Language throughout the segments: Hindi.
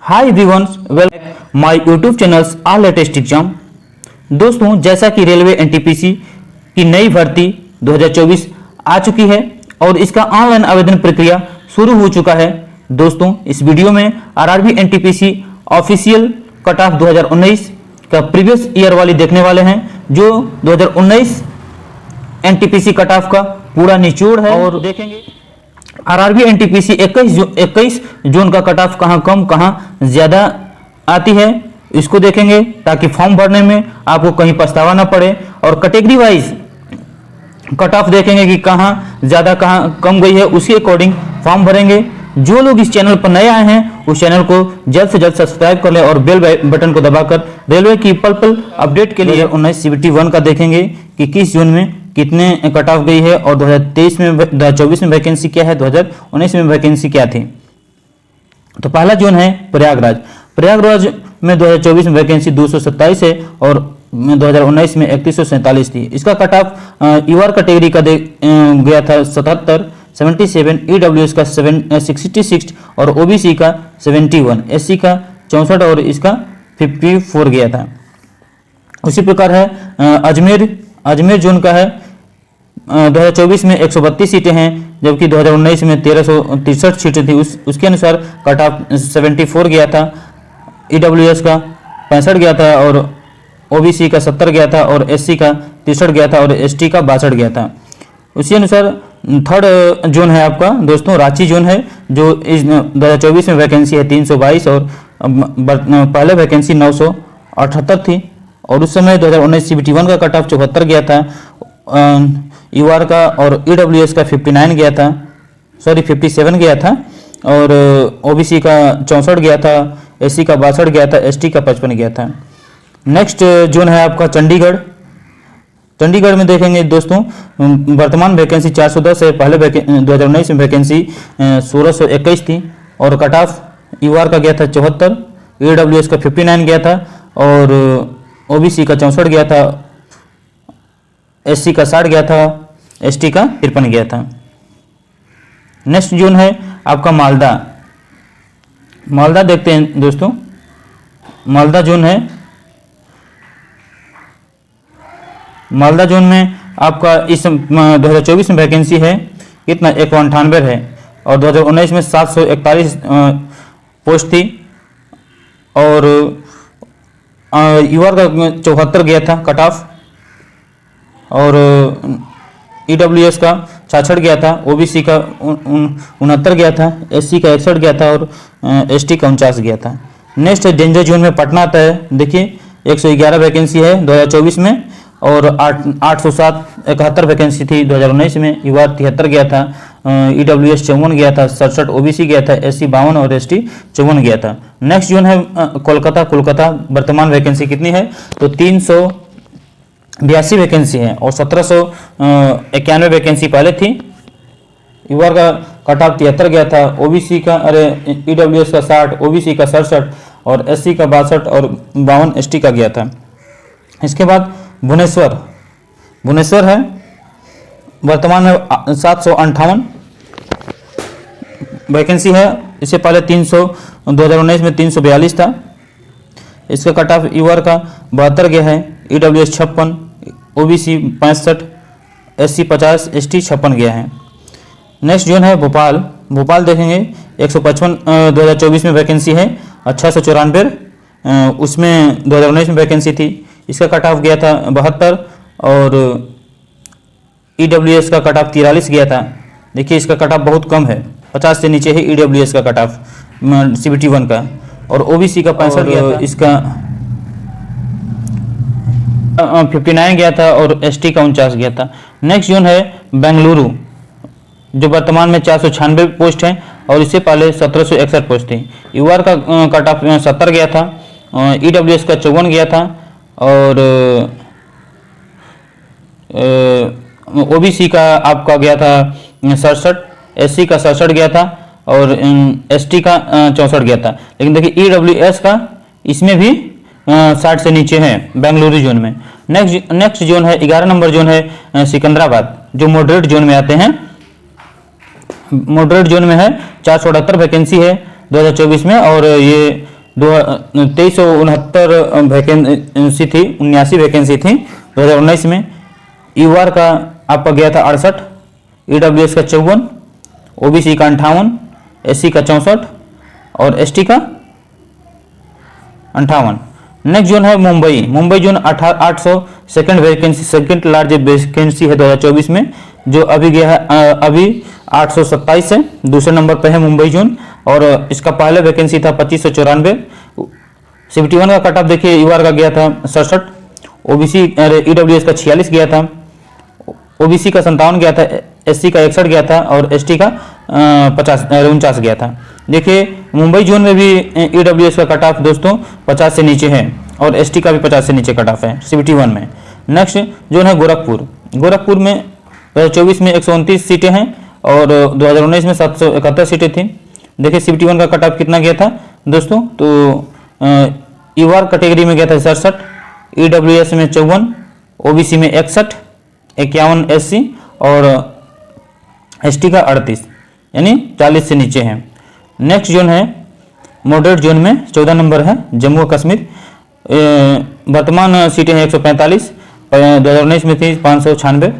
Hi everyone, welcome my YouTube channels are latest exam. दोस्तों, जैसा कि रेलवे एनटीपीसी की नई भर्ती 2024 आ चुकी है और इसका ऑनलाइन आवेदन प्रक्रिया शुरू हो चुका है। दोस्तों, इस वीडियो में RRB NTPC official cut off 2019 का प्रीवियस ईयर वाली देखने वाले हैं, जो 2019 एनटीपीसी कट ऑफ का पूरा निचोड़ है और देखेंगे आरआरबी एनटीपीसी 21 जून का कट ऑफ कहाँ कम कहाँ ज़्यादा आती है, इसको देखेंगे ताकि फॉर्म भरने में आपको कहीं पछतावा ना पड़े। और कैटेगरी वाइज कट ऑफ देखेंगे कि कहाँ ज़्यादा कहाँ कम गई है, उसी अकॉर्डिंग फॉर्म भरेंगे। जो लोग इस चैनल पर नए आए हैं उस चैनल को जल्द से जल्द सब्सक्राइब कर लें और बेल बटन को दबाकर रेलवे की पल अपडेट के लिए 19 CBT 1 का देखेंगे कि किस जून में कितने कट ऑफ गई है और 2024 में वैकेंसी क्या है, 2019 में वैकेंसी क्या थी। तो पहला जोन है प्रयागराज में 2024 में वैकेंसी 227 है और 2019 में 3147 थी। इसका कट ऑफ यूआर कैटेगरी का गया था 77, ईडब्ल्यूएस का 66 और ओबीसी का 71, एससी का 64 और इसका 54 गया था। उसी प्रकार है अजमेर जोन का है 2024 में 132 सीटें हैं, जबकि 2019 में 1363 सीटें थी। उसके अनुसार कट ऑफ 74 गया था, ईडब्ल्यूएस का 65 गया था और ओबीसी का 70 गया था और एससी का 63 गया था और एसटी का 62 गया था। उसी अनुसार थर्ड जोन है आपका दोस्तों रांची जोन है, जो इस 2024 में वैकेंसी है 322 और पहले वैकेंसी 978 थी। और उस समय 2019 CBT 1 का कट ऑफ 74 गया था, यूआर का और ईडब्ल्यूएस का 59 गया था, 57 गया था और ओबीसी का 64 गया था, एससी का 62 गया था, एसटी का 55 गया था। नेक्स्ट जोन है आपका चंडीगढ़ में देखेंगे दोस्तों, वर्तमान वैकेंसी 410 है, पहले 2019 में वैकेंसी 1621 थी और कट ऑफ यूआर का गया था 74, ईडब्ल्यूएस का 59 गया था और ओबीसी का 64 गया था, एससी का 60 गया था, एसटी का 53 गया था। नेक्स्ट जोन है आपका मालदा देखते हैं दोस्तों। मालदा जोन में आपका इस 2024 में वैकेंसी है कितना 198 है और 2019 में 741 पोस्ट थी और यूआर का 74 गया था कट ऑफ और ईडब्ल्यूएस का 66 गया था, ओबीसी का 69 गया था, एससी का 61 गया था और एसटी का 49 गया था। नेक्स्ट डेंजर जोन में पटना आता है। देखिए 111 वैकेंसी है 2024 में और 871 वैकेंसी थी 2019 में, यूआर 73 गया था, ईडब्ल्यूएस 54 गया था, 67 ओबीसी गया था, एससी 52 और एसटी 54 गया था। नेक्स्ट जोन है कोलकाता। वर्तमान वैकेंसी कितनी है तो 382 वैकेंसी है और 1791 वैकेंसी पहले थी। यूआर का कट ऑफ 73 गया था, ओबीसी का ईडब्ल्यूएस का 60, ओबीसी का 67 और एससी का 62 और 52 एसटी का गया था। इसके बाद भुवनेश्वर है, वर्तमान में 758 वैकेंसी है, इससे पहले 2019 में 342 था। इसका कट ऑफ यूआर का 72 गया है, ईडब्ल्यूएस 56, ओबीसी 65, एससी 50, एसटी 56 गया है। नेक्स्ट जोन है भोपाल देखेंगे 155 2024 में वैकेंसी है, 694 उसमें 2019 में वैकेंसी थी। इसका कट ऑफ गया था 72 और ईडब्ल्यूएस का कट ऑफ 43 गया था। देखिए इसका कट ऑफ बहुत कम है, 50 से नीचे है ईडब्ल्यूएस का कट ऑफ CBT 1 का और ओबीसी का 65 गया था, इसका 59 गया था और एसटी का 49 गया था। नेक्स्ट जोन है बेंगलुरु, जो वर्तमान में 496 पोस्ट है और इससे पहले 1761 पोस्ट थी। यूआर का कट ऑफ 70 गया था, ईडब्ल्यूएस का 54 गया था और ओबीसी का आपका गया था 67, एससी का 67 गया था और एसटी का 64 गया था। लेकिन देखिए ईडब्ल्यूएस का इसमें भी 60 से नीचे है बेंगलुरु जोन में। नेक्स्ट जोन है 11 नंबर जोन है सिकंदराबाद, जो मॉडरेट जोन में आते हैं। मॉडरेट जोन में है 478 वैकेंसी है 2024 में और ये 2369 वैकेंसी थी, 79 वैकेंसी थी 2019 में। यूआर का आपका गया था 68, ईडब्ल्यूएस का 54, ओबीसी का 58, एससी का 64 और एसटी का 58। नेक्स्ट जोन है Mumbai. Mumbai zone 800 second vacancy, second large vacancy है 2024 में, जो अभी गया है अभी 827 है, दूसरे नंबर पे है मुंबई जोन। और इसका पहला वैकेंसी था 2594। 71 का कट ऑफ देखिए, यूआर का गया था 67, ओबीसी ईडब्ल्यूएस का 46 गया था, ओबीसी का 57 गया था, एससी का 61 गया था और एसटी का 49 गया था। देखिए मुंबई जोन में भी ईडब्ल्यूएस का कट ऑफ दोस्तों 50 से नीचे है और एसटी का भी 50 से नीचे कट ऑफ है 71 में। नेक्स्ट जोन है गोरखपुर। गोरखपुर में 2024 में 129 सीटें हैं और 2019 में 771 सीटें थी। देखिए 71 का कट ऑफ कितना गया था दोस्तों, तो यूआर कैटेगरी में गया था 67, ईडब्ल्यूएस में 54, ओबीसी में 61, 51 एससी और एसटी का 38, यानी 40 से नीचे है। नेक्स्ट जोन है मॉडरेट जोन में 14 नंबर है जम्मू कश्मीर। वर्तमान सीटें हैं 145, 2019 में थी 596।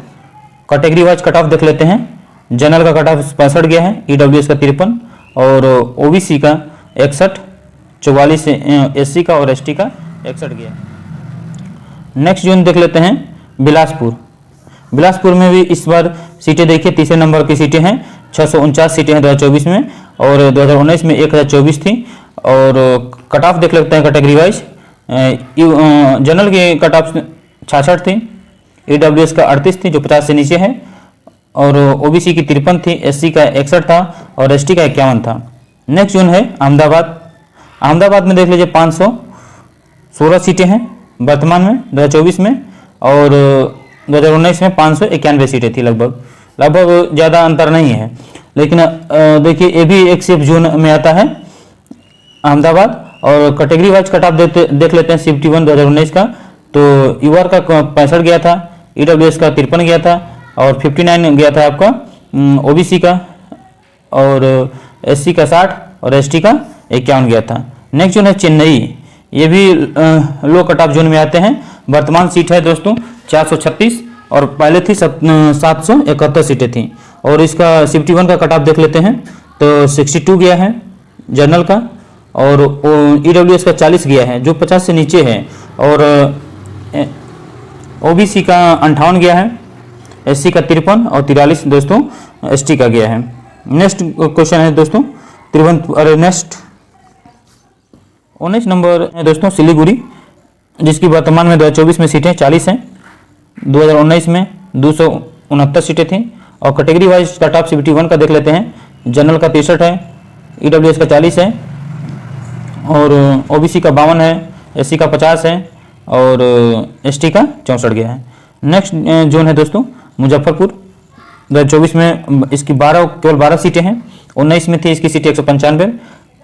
कैटेगरी वाइज कट ऑफ देख लेते हैं। जनरल का कट ऑफ 65 गया है, ईडब्ल्यूएस का 53 और ओबीसी का 61, 44 एससी का और एसटी का 61 गया। नेक्स्ट जोन देख लेते हैं बिलासपुर। बिलासपुर में भी इस बार सीटें देखिए, तीसरे नंबर की सीटें हैं, 649 सीटें हैं 2024 में और 2019 में 1024 थी। और कट ऑफ देख लेते हैं कैटेगरी वाइज। जनरल की कट ऑफ 66 थी, ईडब्ल्यूएस का 38 थी जो 50 से नीचे है और ओबीसी की 53 थी, एससी का 61 था और एसटी का 51 था। नेक्स्ट जोन है अहमदाबाद। अहमदाबाद में देख लीजिए 516 सीटें हैं वर्तमान में 2024 में और 2019 में 591 सीटें थी, लगभग ज़्यादा अंतर नहीं है। लेकिन देखिए ये भी एक सेफ जोन में आता है अहमदाबाद। और कैटेगरी वाइज कट ऑफ देख लेते हैं 71 2019 का, तो यूआर का 65 गया था, ईडब्ल्यूएस का 53 गया था और 59 गया था आपका ओबीसी का और एससी का 60 और एसटी का 51 गया था। नेक्स्ट जोन है चेन्नई। ये भी लो कट ऑफ जोन में आते हैं। वर्तमान सीट है दोस्तों 436 और पहले थी 771 सीटें थी। और इसका 71 का कट ऑफ देख लेते हैं तो 62 गया है जनरल का और ईडब्ल्यूएस का 40 गया है जो 50 से नीचे है और ओबीसी का 58 गया है, एससी का 53 और 43 दोस्तों एसटी का गया है। नेक्स्ट क्वेश्चन है दोस्तों नेक्स्ट 19 नंबर है दोस्तों सिलीगुड़ी, जिसकी वर्तमान में 2024 में सीटें 40 हैं, 2019 में 269 सीटें थी। और कैटेगरी वाइज कट ऑफ 71 का देख लेते हैं। जनरल का 63 है, ईडब्ल्यूएस का 40 है और ओबीसी का 52 है, एससी का 50 है और एसटी का 64 गया है। नेक्स्ट जोन है दोस्तों मुजफ्फरपुर। 2024 में इसकी केवल 12 सीटें हैं, 19 में थी इसकी सीटें 195।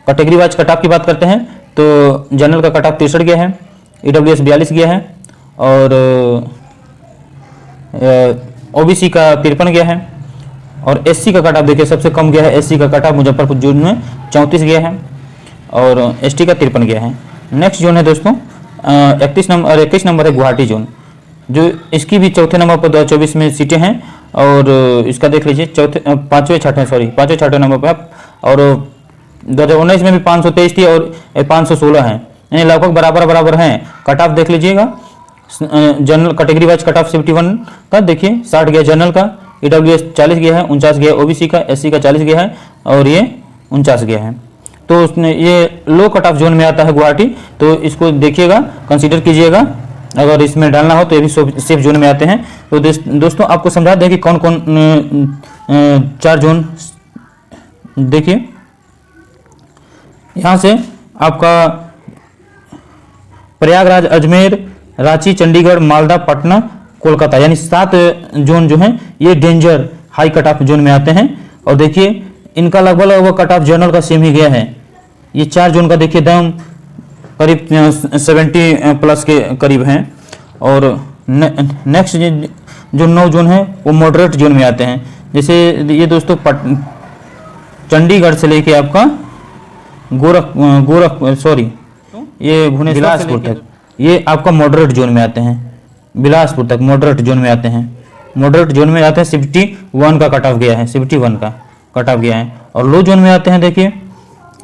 कैटेगरी वाइज कट ऑफ की बात करते हैं तो जनरल का कट ऑफ 63 गया है, ईडब्ल्यूएस 42 गया है और ओबीसी का 53 गया है और एससी का कट ऑफ देखिए सबसे कम गया है। एससी का कट ऑफ मुजफ्फरपुर जोन में 34 गया है और एसटी का 53 गया है। नेक्स्ट जोन है दोस्तों 21 नंबर है गुवाहाटी जोन, जो इसकी भी चौथे नंबर पर 2024 में सीटें हैं और इसका देख लीजिए पाँचवें छठे नंबर पर आप। और 2019 में भी 523 थी और 516 है, यानी लगभग बराबर हैं। कट ऑफ देख लीजिएगा। General category wise cut off 71 का देखिए 60 गया जनरल का, ईडब्ल्यूएस 40 गया है, 49 गया ओबीसी का, एससी का 40 गया है और ये 49 गया है। तो उसने ये लो कट ऑफ जोन में आता है गुवाहाटी, तो इसको देखिएगा, कंसीडर कीजिएगा। अगर इसमें डालना हो तो ये भी सेफ जोन में आते हैं। तो दोस्तों आपको समझा दें कि कौन कौन 4 जोन देखिए। यहाँ से आपका प्रयागराज, अजमेर, रांची, चंडीगढ़, मालदा, पटना, कोलकाता, यानी 7 जोन जो हैं ये danger high cut off zone में आते हैं। और देखिए इनका लगभग कट ऑफ जनरल का सेम ही गया है। ये 4 जोन का देखिए दाम करीब 70 प्लस के करीब हैं। और नेक्स्ट जो 9 जोन है वो मॉडरेट जोन में आते हैं। जैसे ये दोस्तों चंडीगढ़ से लेके आपका ये भुवनेश्वर बिलासपुर तक, ये आपका मॉडरेट जोन में आते हैं। बिलासपुर तक मॉडरेट जोन में आते हैं। मॉडरेट जोन में आते हैं 71 का कट ऑफ गया है, 71 का कट ऑफ गया है। और लो जोन में आते हैं, देखिए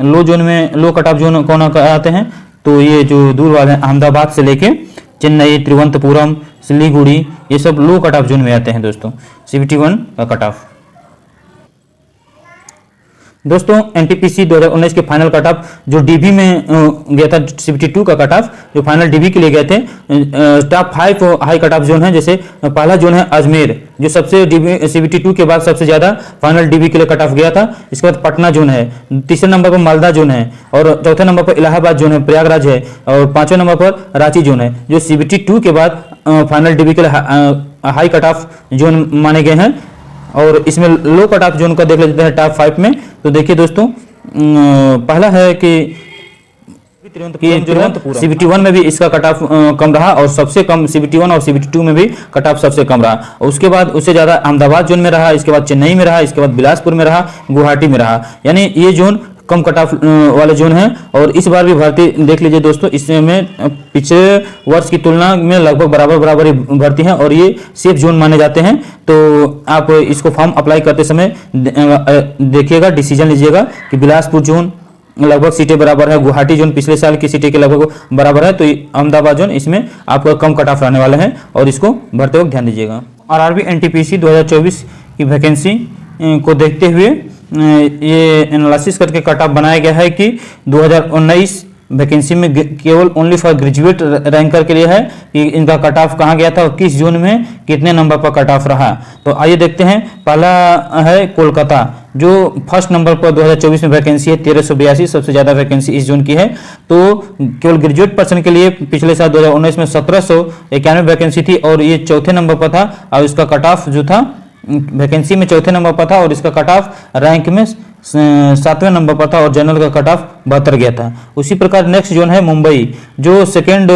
लो जोन में, लो कट ऑफ जोन कौन आते हैं, तो ये जो दूर वाले हैं अहमदाबाद से लेके चेन्नई, तिरुवनंतपुरम, सिलीगुड़ी, ये सब लो कट ऑफ जोन में आते हैं दोस्तों, 71 का कट ऑफ। दोस्तों एनटीपीसी 2019 के फाइनल कट ऑफ जो डीबी में गया था 72 का कट ऑफ, जो फाइनल डीबी के लिए गए थे। Top 5 high cut off zone है, जैसे पहला जोन है अजमेर, जो सबसे डीबी 72 के बाद सबसे ज्यादा फाइनल डीबी के लिए कट ऑफ गया था। इसके बाद पटना जोन है, तीसरे नंबर पर मालदा जोन है, और चौथे नंबर पर इलाहाबाद जोन है, प्रयागराज है, और पांचवें नंबर पर रांची जोन है, जो 72 के बाद फाइनल डीबी के लिए हाई कट ऑफ जोन माने गए हैं। और इसमें लो कट ऑफ जोन का देख लेते हैं टॉप 5 में। तो देखिए दोस्तों, पहला है कि तिरुवनंतपुरम, 71 में भी इसका कट ऑफ कम रहा, और सबसे कम 71 और 72 में भी कट ऑफ सबसे कम रहा। और उसके बाद उससे ज्यादा अहमदाबाद जोन में रहा, इसके बाद चेन्नई में रहा, इसके बाद बिलासपुर में रहा, गुवाहाटी में रहा। यानी ये जोन कम कट ऑफ वाले जोन है। और इस बार भी भर्ती देख लीजिए दोस्तों, इसमें पिछले वर्ष की तुलना में लगभग बराबर ही भर्ती है, और ये सेफ जोन माने जाते हैं। तो आप इसको फॉर्म अप्लाई करते समय देखिएगा, डिसीजन लीजिएगा कि बिलासपुर जोन लगभग सीटें बराबर है, गुवाहाटी जोन पिछले साल की सीटें के लगभग बराबर है, तो अहमदाबाद जोन इसमें आपका कम कट ऑफ रहने वाला है, और इसको भरते वक्त ध्यान दीजिएगा। आरआरबी एनटीपीसी 2024 की वैकेंसी को देखते हुए ये एनालिसिस करके कट ऑफ बनाया गया है कि 2019 वैकेंसी में केवल ओनली फॉर ग्रेजुएट रैंकर के लिए है कि इनका कट ऑफ कहाँ गया था और किस जोन में कितने नंबर पर कट ऑफ रहा। तो आइए देखते हैं। पहला है कोलकाता, जो फर्स्ट नंबर पर 2024 में वैकेंसी है 1382, सबसे ज़्यादा वैकेंसी इस जोन की है। तो केवल ग्रेजुएट पर्सन के लिए पिछले साल 2019 में 1791 वैकेंसी थी, और ये चौथे नंबर पर था, और इसका कट ऑफ जो था वैकेंसी में चौथे नंबर पर था, और इसका कट ऑफ रैंक में 7वें नंबर पर था, और जनरल का कट ऑफ 72 गया था। उसी प्रकार नेक्स्ट जोन है मुंबई, जो सेकेंड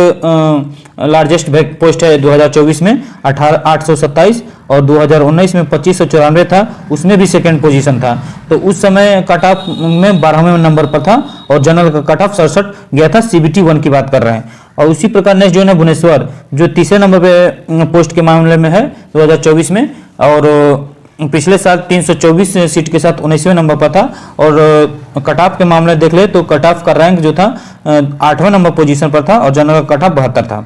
लार्जेस्ट पोस्ट है 2024 में 827, और 2019 में 2594 था, उसमें भी सेकेंड पोजीशन था। तो उस समय कट ऑफ में 12वें नंबर पर था, और जनरल का कट ऑफ 67 गया था। CBT 1 की बात कर रहे हैं। और उसी प्रकार नेक्स्ट जोन है भुवनेश्वर, जो तीसरे नंबर पे पोस्ट के मामले में है 2024 में, और पिछले साल 324 सीट के साथ 19वें नंबर पर था। और कट ऑफ के मामले देख ले तो कट ऑफ का रैंक जो था 8वें नंबर पोजीशन पर था, और जनरल का कट ऑफ 72 था।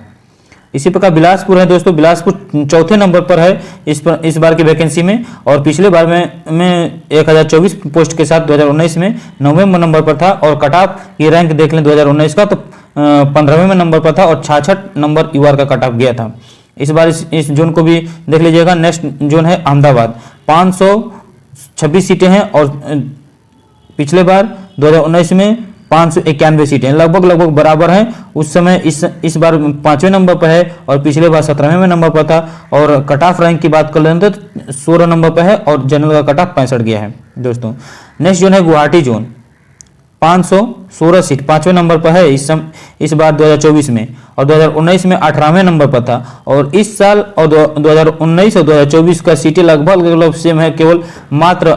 इसी प्रकार बिलासपुर है दोस्तों, बिलासपुर चौथे नंबर पर है इस बार की वैकेंसी में, और पिछले बार में 1024 पोस्ट के साथ 2019 में 9वें नंबर पर था। और कट ऑफ की रैंक देख लें 2019 का, तो 15वें नंबर पर था, और 66 नंबर यूआर का कट ऑफ गया था। इस बार इस जोन को भी देख लीजिएगा। नेक्स्ट जोन है अहमदाबाद, 526 सीटें हैं, और पिछले बार 2019 में 591 सीटें, लगभग बराबर हैं। उस समय इस बार 5वें नंबर पर है, और पिछले बार 17वें नंबर पर था। और कट ऑफ रैंक की बात कर लें तो 16 नंबर पर है, और जनरल का कट ऑफ 65 गया है दोस्तों। नेक्स्ट जोन है गुवाहाटी जोन, 516 सीट 5वें नंबर पर है इस बार 2024 में, और 2019 में 18वें नंबर पर था। और इस साल और 2019 और 2024 का सीटें लगभग सेम है, केवल मात्र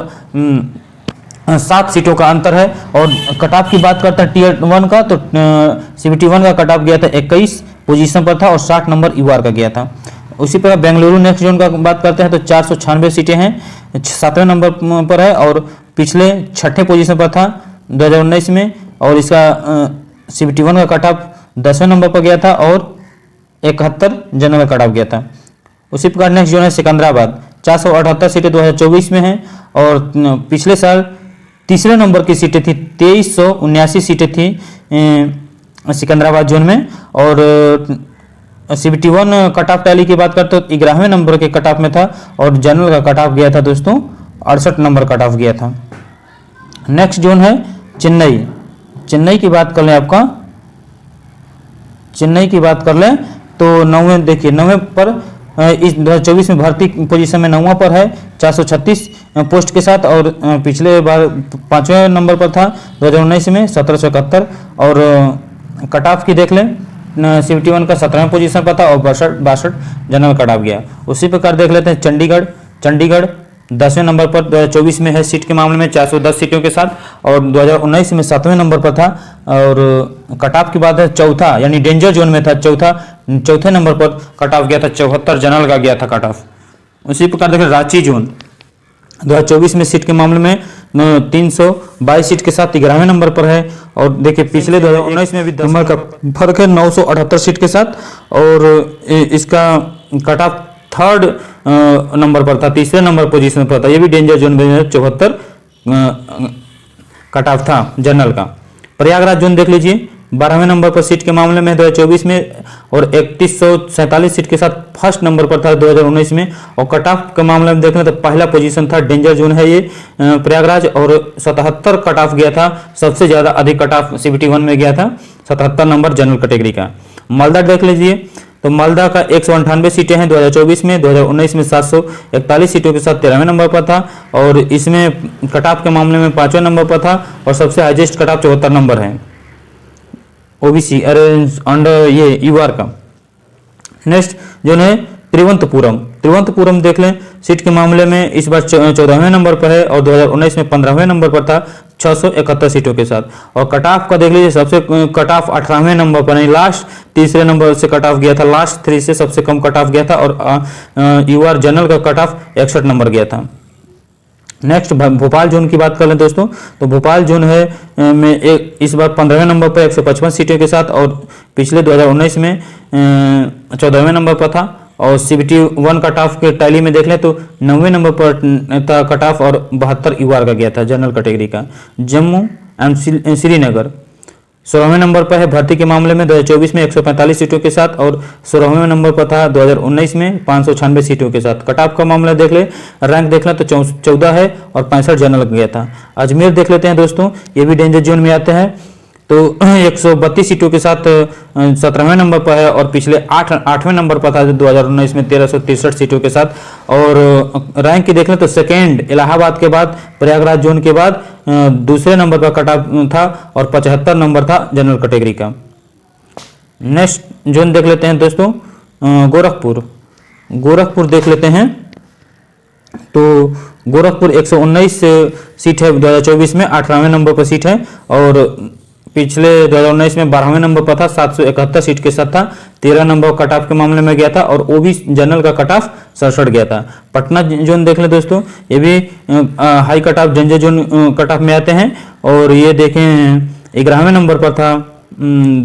7 सीटों का अंतर है। और कट ऑफ की बात करते हैं टीयर 1 का, तो CBT 1 का कट ऑफ गया था 21 पोजीशन पर था, और 60 नंबर यूआर का गया था। उसी प्रकार बेंगलुरु नेक्स्ट जोन का बात करते हैं तो 496 सीटें हैं, 7वें नंबर पर है, और पिछले 6ठे पोजीशन पर था 2019 में। और इसका CBT 1 का कट ऑफ 10वें नंबर पर गया था, और 71 जनरल का कट ऑफ गया था। उसी प्रकार नेक्स्ट जोन है सिकंदराबाद, 478 सीटें 2024 में हैं, और पिछले साल तीसरे नंबर की सीटें थी, 2379 सीटें थी सिकंदराबाद जोन में। और CBT 1 कट ऑफ टैली की बात करते तो 11वें नंबर के कट ऑफ में था, और जनरल का कट ऑफ गया था दोस्तों 68 नंबर कट ऑफ गया था। नेक्स्ट जोन है चेन्नई की बात कर लें, आपका चेन्नई की बात कर लें तो 9वें देखिए 9वें पर इस 2024 में भर्ती पोजीशन में 9वां पर है 436 पोस्ट के साथ, और पिछले बार 5वें नंबर पर था 2019 में 1771। और कट ऑफ की देख लें CBT 1 का 17वें पोजीशन पर था, और 62 जनरल कट ऑफ गया। उसी प्रकार देख लेते हैं चंडीगढ़ 10वें नंबर पर 2024 में है सीट के मामले में 410 सीटों के साथ, और 2019 में 7वें नंबर पर था। और कट ऑफ की बात है चौथा, यानी डेंजर जोन में था, चौथे नंबर पर कट ऑफ गया था, 74 जनरल का गया था कट ऑफ। उसी प्रकार देखिए रांची जोन 2024 में सीट के मामले में 322 सीट के साथ 11वें नंबर पर है। और देखिए पिछले 2019 में भी 10 नंबर का फर्क है 978 सीट के साथ, और इसका कट ऑफ थर्ड नंबर पर था, तीसरे नंबर पोजीशन पर था। ये भी डेंजर जोन में 74 कट ऑफ था जनरल का। प्रयागराज जोन देख लीजिए 12वें नंबर पर सीट के मामले में 2024 में, और 3147 सीट के साथ फर्स्ट नंबर पर था 2019 में। और कट ऑफ के मामले में देखें तो पहला पोजीशन था, डेंजर जोन है ये प्रयागराज, और 77 कट ऑफ गया था, सबसे ज्यादा अधिक कट ऑफ CBT 1 में गया था, 77 नंबर जनरल कैटेगरी का। मालदा देख लीजिए तो मालदा का 198 सीटें हैं 2024 में, 2019 में 741 सीटों के साथ 13वें नंबर पर था, और इसमें कट ऑफ के मामले में 5वें नंबर पर था, और सबसे हाईएस्ट कट ऑफ 74 नंबर है OBC अरेंज अंडर ये UR का। नेक्स्ट जो है त्रिवंतपुरम देख लें, सीट के मामले में इस बार 14वें नंबर पर है, और 2019 में 15वें नंबर पर था 671 सीटों के साथ। और कट ऑफ का देख लीजिए, सबसे कट ऑफ 18वें नंबर पर नहीं, लास्ट तीसरे नंबर से कट ऑफ गया था, लास्ट 3 से सबसे कम कट ऑफ गया था, और UR जनरल का कट ऑफ 61 नंबर गया था। नेक्स्ट भोपाल जोन की बात कर लें दोस्तों, तो भोपाल जोन है में इस बार 15वें नंबर पर 155 सीटों के साथ, और पिछले 2019 में 14वें नंबर पर था। और CBT 1 कट ऑफ के टैली में देख लें तो 9वें नंबर पर था कट ऑफ, और 72 UR का गया था जनरल कैटेगरी का। जम्मू एंड श्रीनगर 16वें नंबर पर है भर्ती के मामले में 2024 में 145 सीटों के साथ, और 16वें नंबर पर था 2019 में 596 सीटों के साथ। कट ऑफ का मामला देख ले, रैंक देख ले तो 14 है, और 65 जनरल गया था। अजमेर देख लेते हैं दोस्तों, ये भी डेंजर जोन में आते हैं, तो 132 सीटों के साथ 17वें नंबर पर है, और पिछले 8वें नंबर पर था 2019 में 1363 सीटों के साथ। और रैंक की देख लें तो सेकेंड इलाहाबाद के बाद, प्रयागराज जोन के बाद दूसरे नंबर पर कट ऑफ था, और 75 नंबर था जनरल कैटेगरी का। नेक्स्ट जोन देख लेते हैं दोस्तों, गोरखपुर देख लेते हैं, तो गोरखपुर 119 सीट है 2024 में, 18वें नंबर पर सीट है, और पिछले 2019 में 12वें नंबर पर था, 771 सीट के साथ था, 13 नंबर कट ऑफ के मामले में गया था, और OBC जनरल का कट ऑफ 67 गया था। पटना जोन देख ले दोस्तों, ये भी high cut off danger zone cut off में आते हैं, और ये देखें 11वें नंबर पर था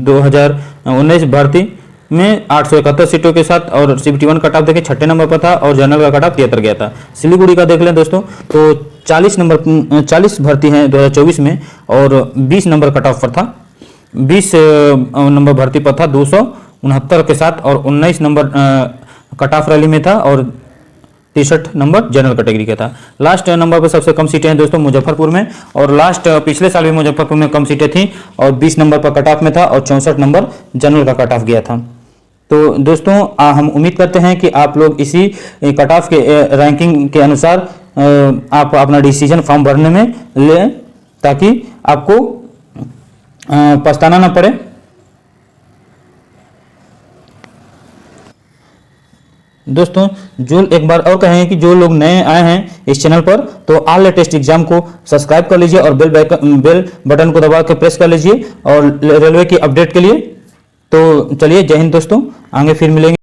2019 भर्ती में 871 सीटों के साथ, और CBT 1 कट ऑफ देखें 6ठे नंबर पर था, और जनरल का कट ऑफ 73 गया था। सिलीगुड़ी का देख लें दोस्तों, तो 40 भर्ती हैं 2024 में, और 20 नंबर कट ऑफ पर था, 20 नंबर भर्ती पर था 269 के साथ, और 19 नंबर कट ऑफ रैली में था, और 63 नंबर जनरल कैटेगरी का था। लास्ट नंबर पर सबसे कम सीटें हैं दोस्तों मुजफ्फरपुर में, और लास्ट पिछले साल भी मुजफ्फरपुर में कम सीटें थी, और 20 नंबर पर कट ऑफ में था, और 64 नंबर जनरल का कट ऑफ गया था। तो दोस्तों हम उम्मीद करते हैं कि आप लोग इसी कट ऑफ के रैंकिंग के अनुसार आप अपना डिसीजन फॉर्म भरने में लें, ताकि आपको पछताना ना पड़े। दोस्तों जो एक बार और कहेंगे कि जो लोग नए आए हैं इस चैनल पर, तो ऑल लेटेस्ट एग्जाम को सब्सक्राइब कर लीजिए, और बेल बटन को दबा के प्रेस कर लीजिए, और रेलवे की अपडेट के लिए। तो चलिए, जय हिंद दोस्तों, आगे फिर मिलेंगे।